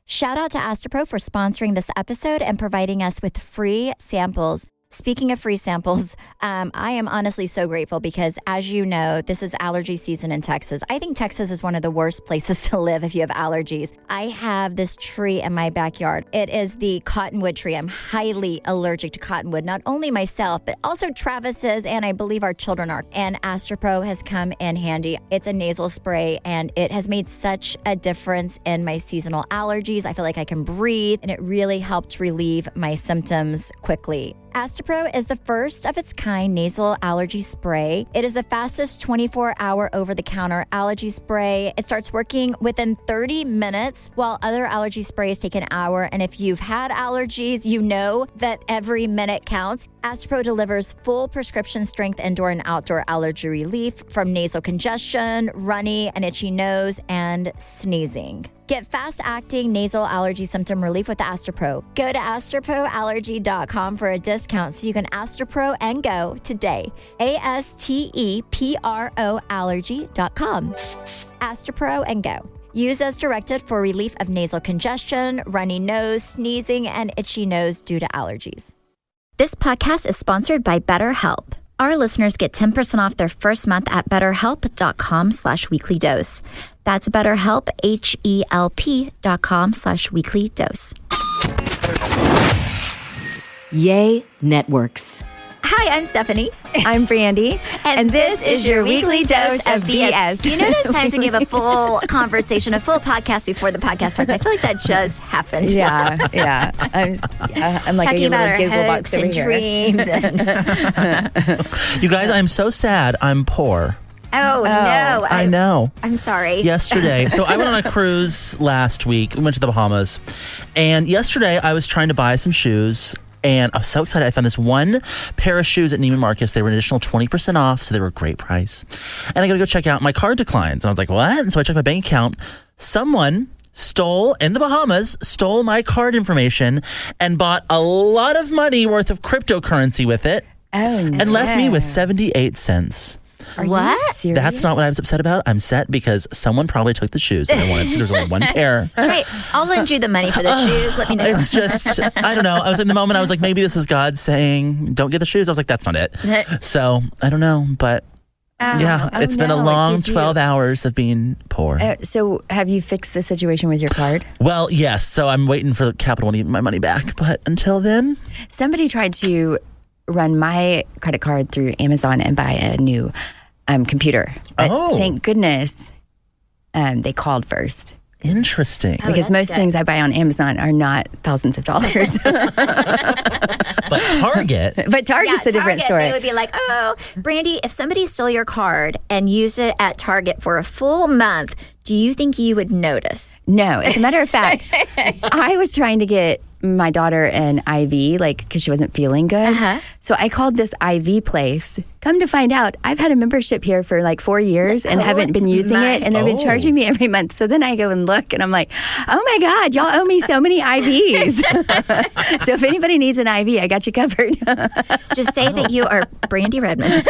Shout out to Astropro for sponsoring this episode and providing us with free samples. Speaking of free samples, I am honestly so grateful because, as you know, this is allergy season in Texas. I think Texas is one of the worst places to live if you have allergies. I have this tree in my backyard. It is the cottonwood tree. I'm highly allergic to cottonwood, not only myself, but also Travis is, and I believe our children are. And Astropro has come in handy. It's a nasal spray, and it has made such a difference in my seasonal allergies. I feel like I can breathe, and it really helped relieve my symptoms quickly. Astropro is the first of its kind nasal allergy spray. It is the fastest 24-hour over-the-counter allergy spray. It starts working within 30 minutes, while other allergy sprays take an hour. And if you've had allergies, you know that every minute counts. Astropro delivers full prescription strength indoor and outdoor allergy relief from nasal congestion, runny and itchy nose, and sneezing. Get fast-acting nasal allergy symptom relief with Astropro. Go to astroproallergy.com for a discount so you can Astropro and go today. ASTEPRO allergy.com. Astropro and go. Use as directed for relief of nasal congestion, runny nose, sneezing, and itchy nose due to allergies. This podcast is sponsored by BetterHelp. Our listeners get 10% off their first month at betterhelp.com/weeklydose. That's BetterHelp, HELP.com/weeklydose. Yay Networks. Hi, I'm Stephanie. I'm Brandy. And this is your weekly dose of BS. You know those times when you have a full conversation, a full podcast before the podcast starts? I feel like that just happened. Yeah. I'm like talking about our Google hopes box and over here. dreams. You guys, I'm so sad. I'm poor. Oh, no. I know. I'm sorry. Yesterday. So I went on a cruise last week. We went to the Bahamas. And yesterday I was trying to buy some shoes. And I was so excited. I found this one pair of shoes at Neiman Marcus. They were an additional 20% off, so they were a great price. And I got to go check out. My card declines. And I was like, what? And so I checked my bank account. Someone in the Bahamas, stole my card information and bought a lot of money worth of cryptocurrency with it. Oh, no. And left me with 78 cents. Are What? you serious? That's not what I was upset about. I'm upset because someone probably took the shoes that I wanted because there was only one pair. Trey, I'll lend you the money for the shoes. Let me know. It's just, I don't know. I was in the moment, I was like, maybe this is God saying, don't get the shoes. I was like, that's not it. So I don't know. But it's been a long 12 hours of being poor. So have you fixed the situation with your card? Well, yes. So I'm waiting for Capital One to get my money back. But until then. Somebody tried to run my credit card through Amazon and buy a new computer. But thank goodness they called first. Interesting. Because most things I buy on Amazon are not thousands of dollars. But Target. But Target's a different story. They would be like, oh, Brandy, if somebody stole your card and used it at Target for a full month, do you think you would notice? No. As a matter of fact, I was trying to get my daughter an IV, because she wasn't feeling good. Uh-huh. So I called this IV place. Come to find out, I've had a membership here for 4 years and haven't been using it, and they've been charging me every month. So then I go and look, and I'm like, oh my God, y'all owe me so many IVs. So if anybody needs an IV, I got you covered. Just say that you are Brandy Redmond.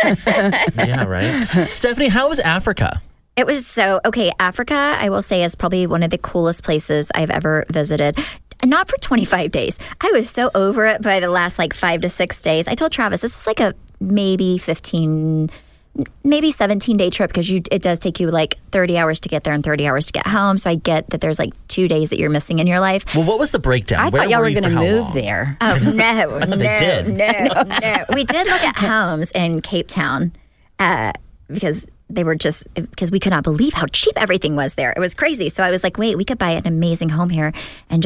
Yeah, right. Stephanie, how was Africa? It was Africa, I will say, is probably one of the coolest places I've ever visited. Not for 25 days. I was so over it by the last 5 to 6 days. I told Travis, this is a maybe 15, maybe 17-day trip because it does take you 30 hours to get there and 30 hours to get home. So I get that there's 2 days that you're missing in your life. Well, what was the breakdown? I thought y'all were going to move there. Oh, no. They did. No. We did look at homes in Cape Town because they were because we could not believe how cheap everything was there. It was crazy. So I was like, wait, we could buy an amazing home here and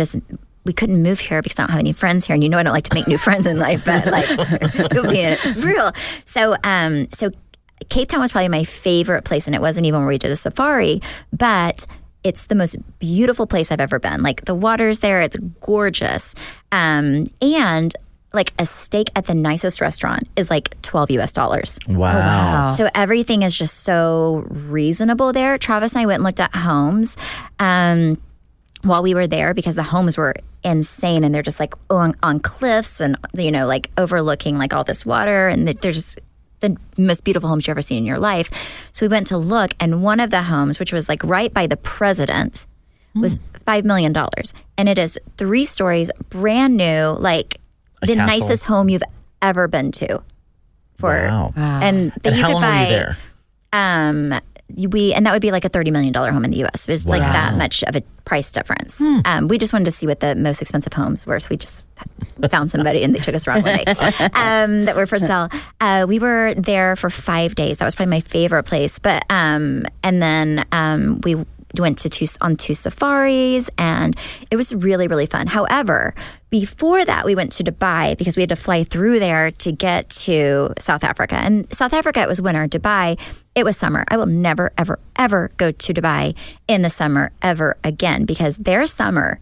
we couldn't move here because I don't have any friends here. And I don't like to make new friends in life, but it would be real. So Cape Town was probably my favorite place, and it wasn't even where we did a safari, but it's the most beautiful place I've ever been. The water's there, it's gorgeous. And a steak at the nicest restaurant is $12 US. Wow. So everything is just so reasonable there. Travis and I went and looked at homes while we were there because the homes were insane, and they're just on cliffs and overlooking all this water, and they're just the most beautiful homes you've ever seen in your life. So we went to look, and one of the homes, which was right by the president, was $5 million. And it is 3 stories, brand new, like the castle? nicest home you've ever been to. Wow. And that And you how could long buy. were you there? And that would be like a $30 million home in the U.S. It was like that much of a price difference. We just wanted to see what the most expensive homes were, so we just found somebody and they took us around one day that were for sale. We were there for 5 days. That was probably my favorite place. But and then we went to 2 safaris, and it was really, really fun. However, before that, we went to Dubai because we had to fly through there to get to South Africa. And South Africa, it was winter. Dubai, it was summer. I will never, ever, ever go to Dubai in the summer ever again because their summer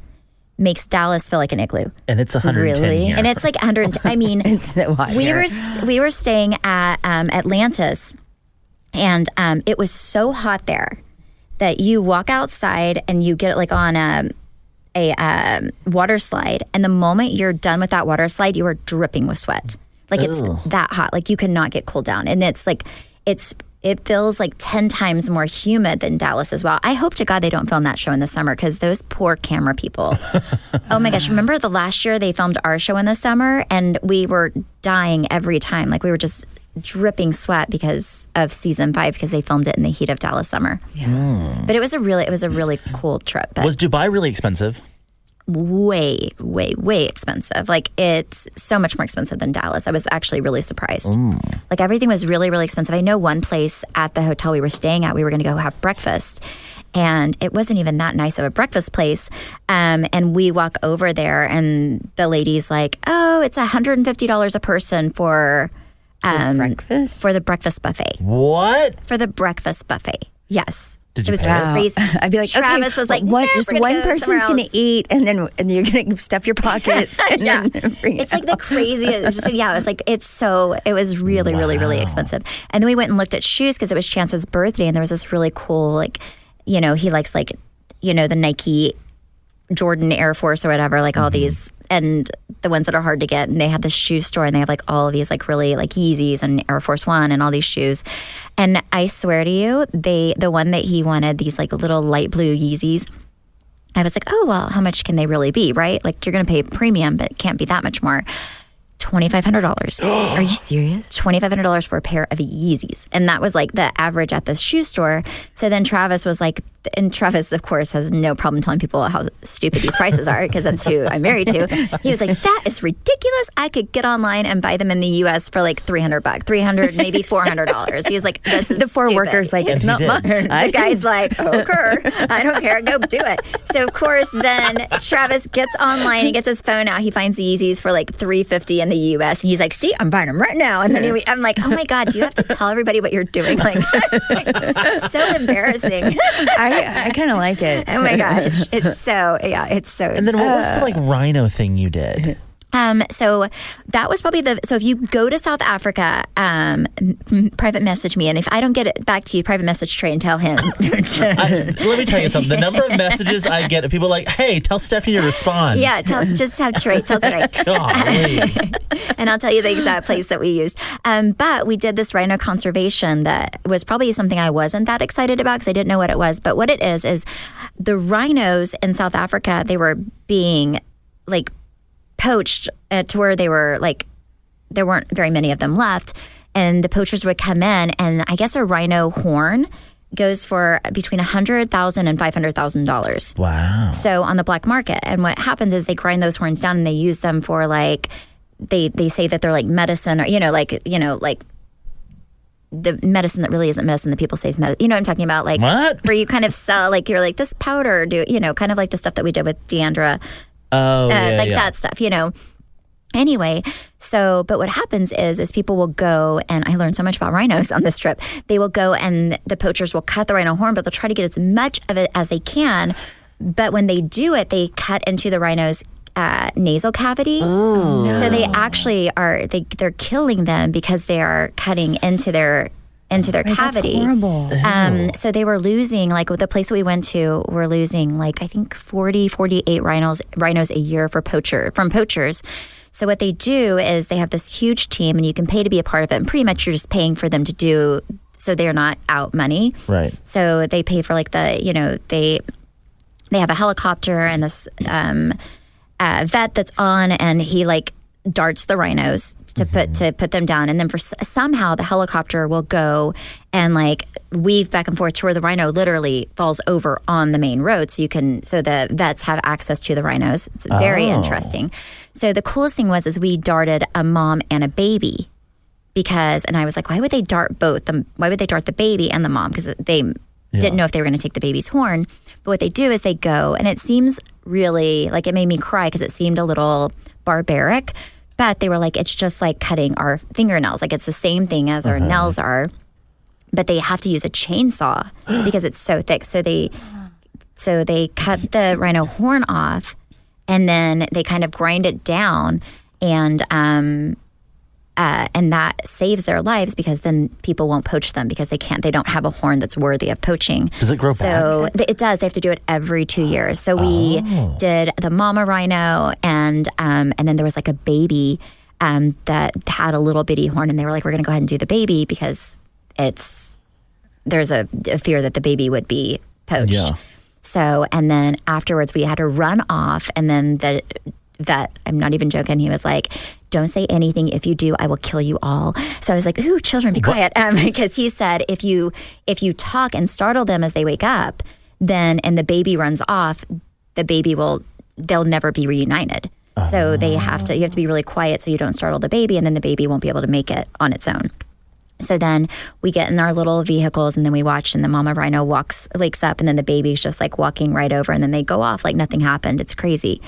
makes Dallas feel like an igloo. And it's 110 here. And it's like 110. I mean, we were staying at Atlantis, and it was so hot there that you walk outside and you get like on a water slide, and the moment you're done with that water slide, you are dripping with sweat. Like it's that hot. Like you cannot get cooled down, and it's like it feels like 10 times more humid than Dallas as well. I hope to God they don't film that show in the summer because those poor camera people. Oh my gosh! Remember the last year they filmed our show in the summer, and we were dying every time. Like we were just dripping sweat because of season 5 because they filmed it in the heat of Dallas summer. Yeah. But it was a really cool trip. But was Dubai really expensive? Way, way, way expensive. Like it's so much more expensive than Dallas. I was actually really surprised. Like everything was really, really expensive. I know one place at the hotel we were staying at, we were going to go have breakfast, and it wasn't even that nice of a breakfast place. And we walk over there, and the lady's like, "Oh, it's $150 a person for breakfast? For the breakfast buffet." What? For the breakfast buffet. Yes. Did you it was pay? crazy. I'd be like, Travis okay, was like, just one person's going to eat, and then you're going to stuff your pockets. And Yeah. then bring It's it like the craziest. So yeah, it was like, it was really, really, really expensive. And then we went and looked at shoes because it was Chance's birthday, and there was this really cool, like, he likes like, the Nike Jordan Air Force or whatever, like all these, and the ones that are hard to get. And they had this shoe store, and they have like all of these like really like Yeezys and Air Force One and all these shoes. And I swear to you, the one that he wanted, these like little light blue Yeezys, I was like, oh, well, how much can they really be, right? Like you're going to pay premium, but it can't be that much more. $2,500. Are you serious? $2,500 for a pair of Yeezys. And that was like the average at this shoe store. So then Travis was like, and Travis, of course, has no problem telling people how stupid these prices are because that's who I'm married to. He was like, that is ridiculous. I could get online and buy them in the U.S. for like $300, maybe $400. He was like, this is The poor stupid. worker's like, it's he not did. mine. The guy's like, okay, I don't care, go do it. So of course, then Travis gets online and gets his phone out. He finds the Yeezys for like $350 in the U.S. and he's like, see, I'm buying them right now. And then I'm like, oh my God, you have to tell everybody what you're doing. Like, so embarrassing. I kind of like it. Oh my gosh, it's so. And then what was the like rhino thing you did? So that was probably so if you go to South Africa, private message me, and if I don't get it back to you, private message Trey and tell him. Let me tell you something. The number of messages I get of people like, hey, tell Stephanie to respond. Yeah, just have Trey. Tell Trey. Golly. And I'll tell you the exact place that we used. But we did this rhino conservation that was probably something I wasn't that excited about because I didn't know what it was. But what it is the rhinos in South Africa, they were being like poached to where they were like, there weren't very many of them left. And the poachers would come in, and I guess a rhino horn goes for between $100,000 and $500,000. Wow. So on the black market. And what happens is they grind those horns down and they use them for like, they say that they're like medicine or, like the medicine that really isn't medicine that people say is medicine. You know what I'm talking about? Like What? where you kind of sell, like you're like this powder, kind of like the stuff that we did with Deandra. Oh, yeah, that stuff, Anyway, but what happens is people will go, and I learned so much about rhinos on this trip. They will go and the poachers will cut the rhino horn, but they'll try to get as much of it as they can. But when they do it, they cut into the rhino's nasal cavity. Oh. So they actually they're killing them because they are cutting into their cavity. That's horrible. So they were losing, like with the place that we went to, we're losing like I think 48 rhinos a year from poachers. So what they do is they have this huge team, and you can pay to be a part of it. And pretty much you're just paying for them to do, so they're not out money. Right. So they pay for like they have a helicopter and this vet that's on, and he like darts the rhinos to put them down, and then somehow the helicopter will go and like weave back and forth to where the rhino literally falls over on the main road, so the vets have access to the rhinos. It's very interesting. So the coolest thing is we darted a mom and a baby, and I was like, why would they dart both? Why would they dart the baby and the mom? Because they didn't know if they were going to take the baby's horn. But what they do is they go, and it seems really like, it made me cry because it seemed a little barbaric. But they were like, it's just like cutting our fingernails. Like, it's the same thing as our nails are. But they have to use a chainsaw because it's so thick. So they cut the rhino horn off, and then they kind of grind it down, and that saves their lives, because then people won't poach them because they don't have a horn that's worthy of poaching. Does it grow back? So it does. They have to do it every 2 years. So we did the mama rhino, and then there was like a baby that had a little bitty horn, and they were like, we're going to go ahead and do the baby because there's a fear that the baby would be poached. Yeah. So, and then afterwards we had to run off, and then the vet, I'm not even joking, he was like, don't say anything. If you do, I will kill you all. So I was like, ooh, children, be quiet. Because he said, if you talk and startle them as they wake up, and the baby runs off, they'll never be reunited. So you have to be really quiet so you don't startle the baby, and then the baby won't be able to make it on its own. So then we get in our little vehicles, and then we watch, and the mama rhino wakes up, and then the baby's just like walking right over, and then they go off like nothing happened. It's crazy.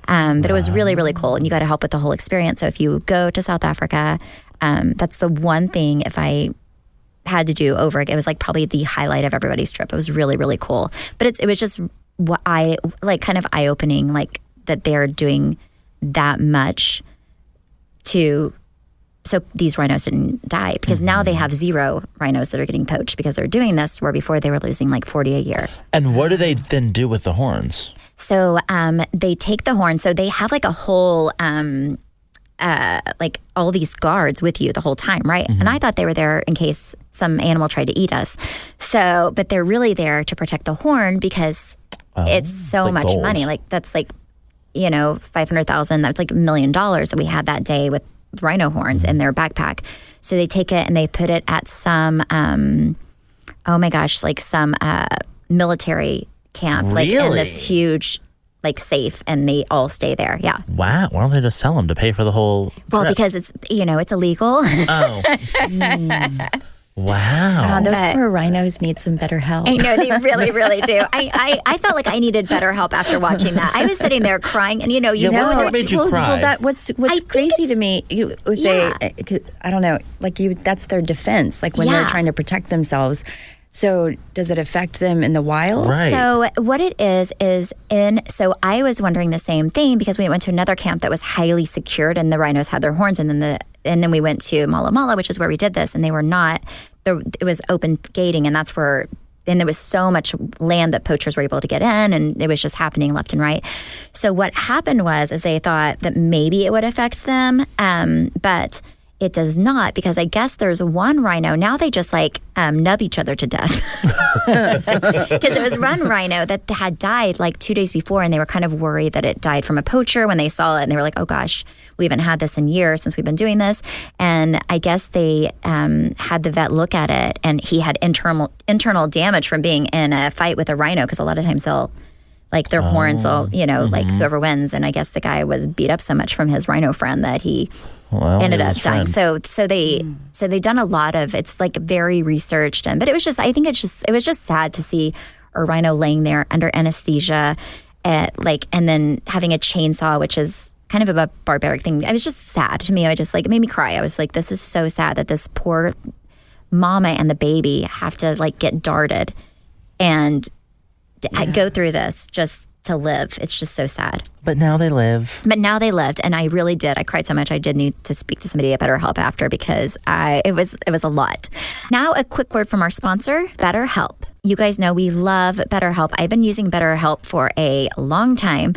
But it was really, really cool, and you got to help with the whole experience. So if you go to South Africa, that's the one thing, if I had to do over again, it was like probably the highlight of everybody's trip. It was really, really cool. But it was just what I like, kind of eye-opening, like that they're doing that much so these rhinos didn't die, because now they have 0 rhinos that are getting poached because they're doing this, where before they were losing like 40 a year. And what do they then do with the horns? So they take the horn. So they have like a whole, like all these guards with you the whole time, right? And I thought they were there in case some animal tried to eat us. So, but they're really there to protect the horn, because it's so much gold. money. Like that's like, $500,000. That's like $1 million that we had that day with rhino horns in their backpack. So they take it and they put it at some, some military camp, like in this huge safe, and they all stay there. Yeah. Wow. Why don't they just sell them to pay for the whole trip? Because it's illegal. Oh. Wow. Those poor rhinos need some better help. I know, they really, really do. I felt like I needed better help after watching that. I was sitting there crying, and what made you cry? Well, what's crazy to me, I don't know, that's their defense, like when they're trying to protect themselves. So does it affect them in the wild? Right. So what it is so I was wondering the same thing, because we went to another camp that was highly secured, and the rhinos had their horns, and then we went to Mala Mala, which is where we did this, and they were not. It was open gating, and that's where. And there was so much land that poachers were able to get in, and it was just happening left and right. So what happened is they thought that maybe it would affect them, but it does not, because I guess there's one rhino. Now they just nub each other to death. Because it was one rhino that had died 2 days before, and they were kind of worried that it died from a poacher when they saw it. And they were like, oh gosh, we haven't had this in years since we've been doing this. And I guess they had the vet look at it, and he had internal damage from being in a fight with a rhino, because a lot of times they'll their horns will, whoever wins. And I guess the guy was beat up so much from his rhino friend that he ended up dying. So they've done a lot of, it's very researched, but it was just, I think it was just sad to see a rhino laying there under anesthesia, and then having a chainsaw, which is kind of a barbaric thing. It was just sad to me. It made me cry. I was like, this is so sad that this poor mama and the baby have to get darted and go through this just to live. It's just so sad. But now they live. But now they lived, and I really did. I cried so much. I did need to speak to somebody at BetterHelp after, because it was a lot. Now, a quick word from our sponsor, BetterHelp. You guys know we love BetterHelp. I've been using BetterHelp for a long time,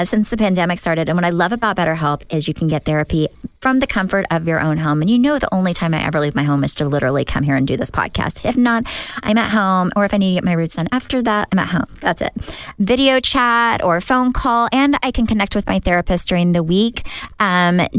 since the pandemic started. And what I love about BetterHelp is you can get therapy from the comfort of your own home. And you know, the only time I ever leave my home is to literally come here and do this podcast. If not, I'm at home, or if I need to get my roots done after that, I'm at home. That's it. Video chat or phone call, and I can connect with my therapist during the week,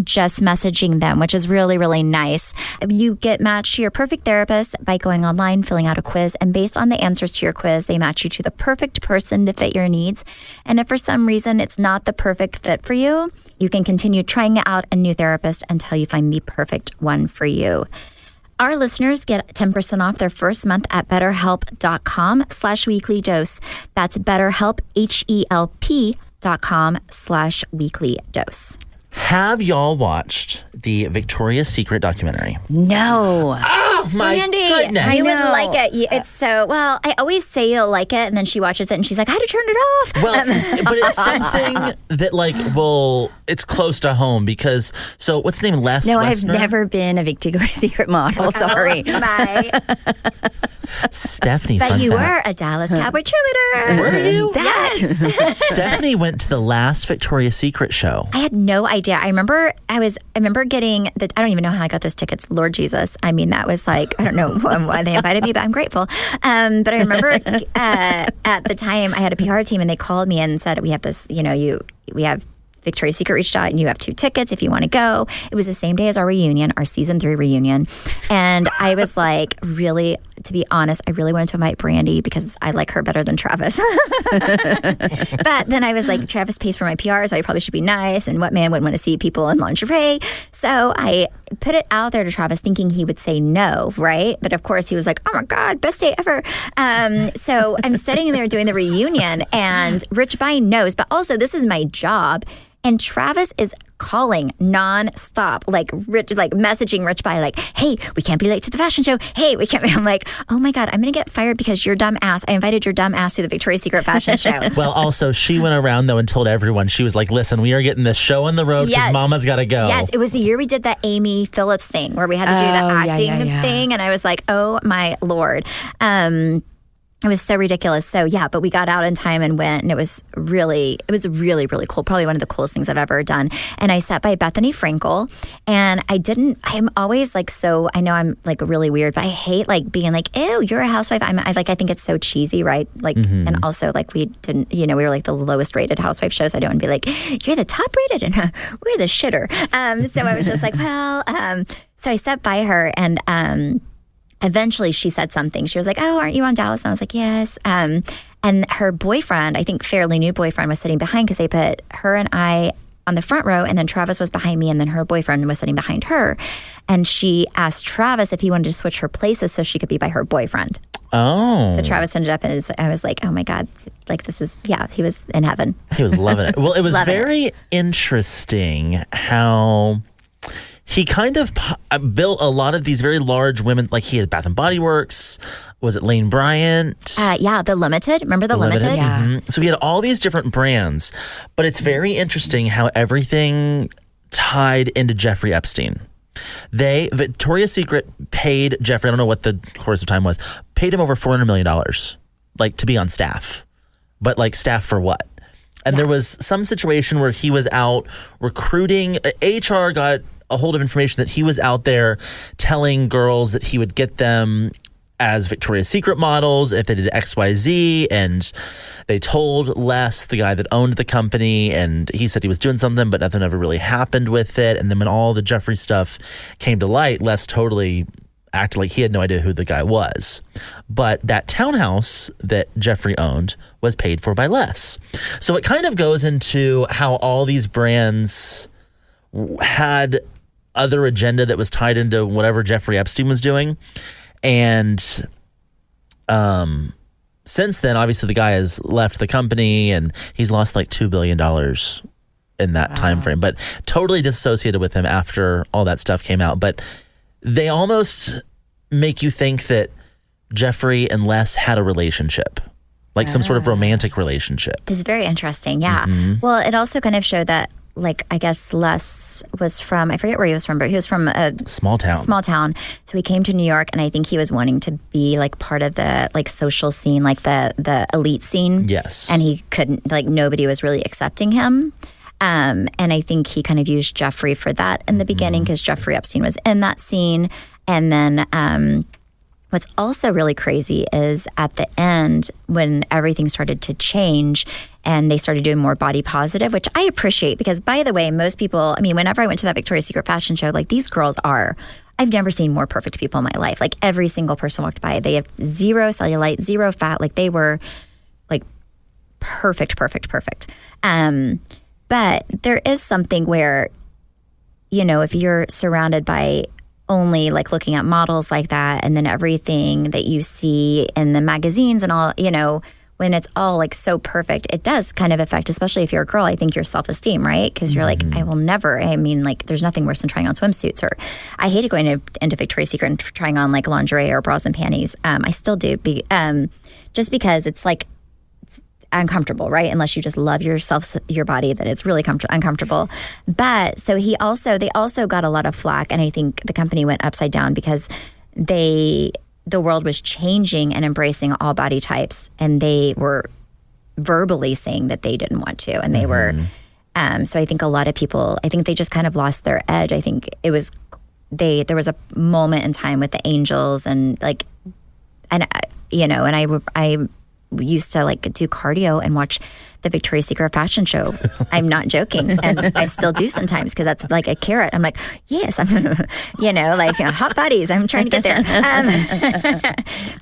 just messaging them, which is really, really nice. You get matched to your perfect therapist by going online, filling out a quiz, and based on the answers to your quiz, they match you to the perfect person to fit your needs. And if for some reason it's not the perfect fit for you, you can continue trying out a new therapist until you find the perfect one for you. Our listeners get 10% off their first month at BetterHelp.com/weeklydose. That's BetterHelp, HELP.com/weeklydose. Have y'all watched the Victoria's Secret documentary? No. Oh, my Randy, goodness. you would like it. It's so, well, I always say you'll like it, and then she watches it, and she's like, I had to turn it off. Well, but it's something that, like, well, it's close to home because, so what's the name? Les No, Wessner? I've never been a Victoria's Secret model. Sorry. Bye. Stephanie, But fun you fact. were a Dallas Cowboy cheerleader. Were you? Yes. Stephanie went to the last Victoria's Secret show. I had no idea. I remember getting I don't even know how I got those tickets. Lord Jesus. I mean, that was like, I don't know why they invited me, but I'm grateful. But I remember at the time I had a PR team, and they called me and said, we have this, we have Victoria's Secret reached out and you have 2 tickets if you want to go. It was the same day as our reunion, our season 3 reunion. And I was like, really, to be honest, I really wanted to invite Brandy because I like her better than Travis. But then I was like, Travis pays for my PR, so I probably should be nice. And what man wouldn't want to see people in lingerie? So I put it out there to Travis thinking he would say no, right? But of course he was like, oh my God, best day ever. So I'm sitting there doing the reunion and Rich By knows, but also this is my job. And Travis is calling nonstop, like messaging Rich By, like, hey, we can't be late to the fashion show. Hey, we can't. I'm like, oh my God, I'm going to get fired because your dumb ass. I invited your dumb ass to the Victoria's Secret fashion show. Well, also, she went around, though, and told everyone. She was like, listen, we are getting this show on the road because Mama's got to go. Yes, it was the year we did the Amy Phillips thing where we had to do the acting thing. And I was like, oh my Lord. It was so ridiculous. So yeah, but we got out in time and went, and it was really, really cool. Probably one of the coolest things I've ever done. And I sat by Bethany Frankel, and I'm always like, so I know I'm like really weird, but I hate like being like, ew, you're a housewife. I think it's so cheesy, right? Like, and also like we didn't, we were like the lowest rated housewife shows. I don't want to be like, you're the top rated and we're the shitter. So I was just like, well, so I sat by her and, eventually she said something. She was like, oh, aren't you on Dallas? And I was like, yes. And her boyfriend, I think fairly new boyfriend, was sitting behind because they put her and I on the front row, and then Travis was behind me, and then her boyfriend was sitting behind her. And she asked Travis if he wanted to switch her places so she could be by her boyfriend. Oh. So Travis ended up, and I was like, oh my God, like this is, he was in heaven. He was loving it. Well, it was very interesting how he kind of built a lot of these very large women. Like he had Bath and Body Works. Was it Lane Bryant? The Limited. Remember the Limited? Yeah. Mm-hmm. So he had all these different brands. But it's very interesting how everything tied into Jeffrey Epstein. Victoria's Secret paid Jeffrey, I don't know what the course of time was, paid him over $400 million, like to be on staff. But like staff for what? And there was some situation where he was out recruiting. HR got a hold of information that he was out there telling girls that he would get them as Victoria's Secret models if they did XYZ, and they told Les, the guy that owned the company, and he said he was doing something, but nothing ever really happened with it. And then when all the Jeffrey stuff came to light, Les totally acted like he had no idea who the guy was. But that townhouse that Jeffrey owned was paid for by Les. So it kind of goes into how all these brands had other agenda that was tied into whatever Jeffrey Epstein was doing. And since then, obviously, the guy has left the company and he's lost like $2 billion in that time frame, but totally disassociated with him after all that stuff came out. But they almost make you think that Jeffrey and Les had a relationship, like some sort of romantic relationship. It's very interesting, yeah. Well, it also kind of showed that, like, I guess Les was from, I forget where he was from, but he was from a small town. So he came to New York, and I think he was wanting to be like part of the like social scene, like the elite scene. Yes. And he couldn't, like nobody was really accepting him. And I think he kind of used Jeffrey for that in the beginning because Jeffrey Epstein was in that scene. And then what's also really crazy is at the end when everything started to change and they started doing more body positive, which I appreciate because, by the way, most people, I mean, whenever I went to that Victoria's Secret fashion show, like these girls are, I've never seen more perfect people in my life. Like every single person walked by, they have zero cellulite, zero fat. Like they were like perfect. But there is something where, you know, if you're surrounded by only like looking at models like that and then everything that you see in the magazines and all, you know, when it's all like so perfect, it does kind of affect, especially if you're a girl, I think your self-esteem, right? Because you're like, I will never, I mean, like there's nothing worse than trying on swimsuits, or I hated going into Victoria's Secret and trying on like lingerie or bras and panties. I still do, just because it's like, uncomfortable, right? Unless you just love yourself, your body, that it's really uncomfortable. But so they also got a lot of flack, and I think the company went upside down because the world was changing and embracing all body types, and they were verbally saying that they didn't want to, and they were. So I think a lot of people, I think they just kind of lost their edge. I think it was there was a moment in time with the angels and like, and you know, and I used to like do cardio and watch the Victoria's Secret fashion show. I'm not joking. And I still do sometimes because that's like a carrot. I'm like, yes, I'm, you know, like hot bodies. I'm trying to get there.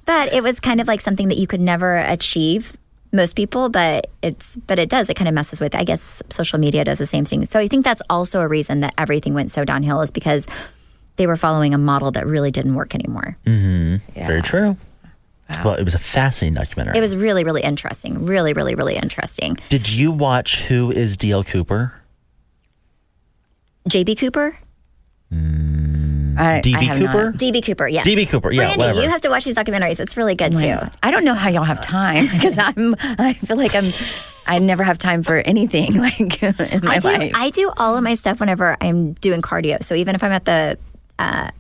But it was kind of like something that you could never achieve, most people, but it does. It kind of messes with, I guess social media does the same thing. So I think that's also a reason that everything went so downhill is because they were following a model that really didn't work anymore. Yeah. Very true. Wow. Well, it was a fascinating documentary. It was really, really interesting. Really, really, really interesting. Did you watch Who is D.L. Cooper? J.B. Cooper? D.B. Cooper? D.B. Cooper, yes. D.B. Cooper, yeah, Brandy, whatever. you have to watch these documentaries. It's really good, too. I don't know how y'all have time because I feel like I never have time for anything like in my life. I do all of my stuff whenever I'm doing cardio. So even if I'm at the,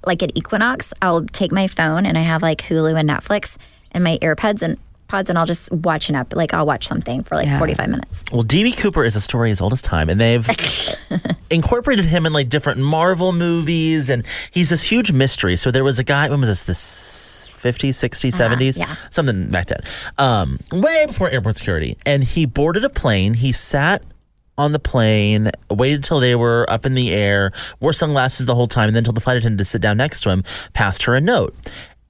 like at Equinox, I'll take my phone and I have like Hulu and Netflix and my AirPods and pods, and I'll just watch I'll watch something for like 45 minutes. Well, D.B. Cooper is a story as old as time, and they've incorporated him in like different Marvel movies, and he's this huge mystery. So there was a guy, when was this 50s, 60s, 70s? Something back then. Way before airport security. And he boarded a plane. He sat on the plane, waited till they were up in the air, wore sunglasses the whole time, and then told the flight attendant to sit down next to him, passed her a note.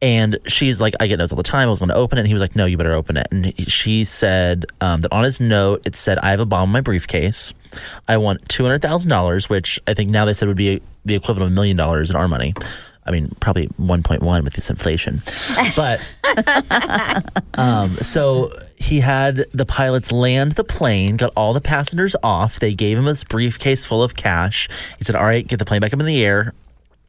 And she's like, I get notes all the time. I was going to open it. And he was like, no, you better open it. And she said that on his note, it said, I have a bomb in my briefcase. I want $200,000, which I think now they said would be the equivalent of $1 million in our money. I mean, probably 1.1 with this inflation. But so he had the pilots land the plane, got all the passengers off. They gave him his briefcase full of cash. He said, all right, get the plane back up in the air,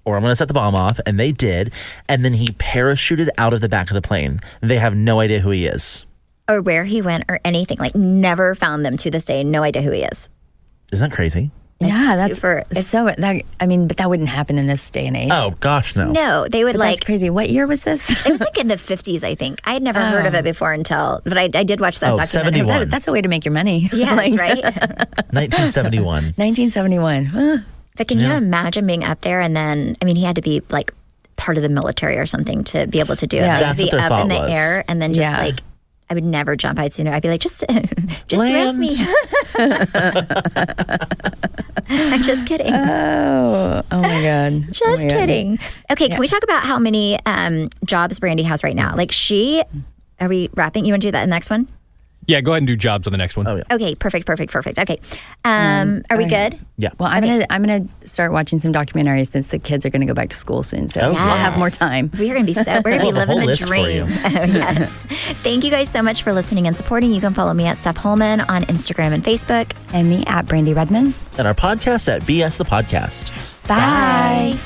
or I'm going to set the bomb off. And they did. And then he parachuted out of the back of the plane. They have no idea who he is. Or where he went or anything. Like, never found them to this day. No idea who he is. Isn't that crazy? Yeah, that's but that wouldn't happen in this day and age. Oh, gosh, no. No, they would That's crazy. What year was this? It was like in the 50s, I think. I had never heard of it before but I did watch that documentary. 71. That's a way to make your money. Yes, right? 1971. 1971. But can you imagine being up there and then, I mean, he had to be like part of the military or something to be able to do it. Like, that's be what their up thought in the was. air and then just like, I would never jump. I'd be like, just rest me. I'm just kidding. Oh my God. Just kidding. Okay, can we talk about how many jobs Brandy has right now? Like are we wrapping? You want to do that in the next one? Yeah, go ahead and do jobs on the next one. Oh, yeah. Okay, perfect. Okay. Are we good? Yeah. Well, I'm gonna start watching some documentaries since the kids are gonna go back to school soon, so I'll have more time. We're gonna be living whole the list for dream. Oh, yes. Thank you guys so much for listening and supporting. You can follow me at Steph Holman on Instagram and Facebook, And me at Brandy Redmond. And our podcast at BS the Podcast. Bye.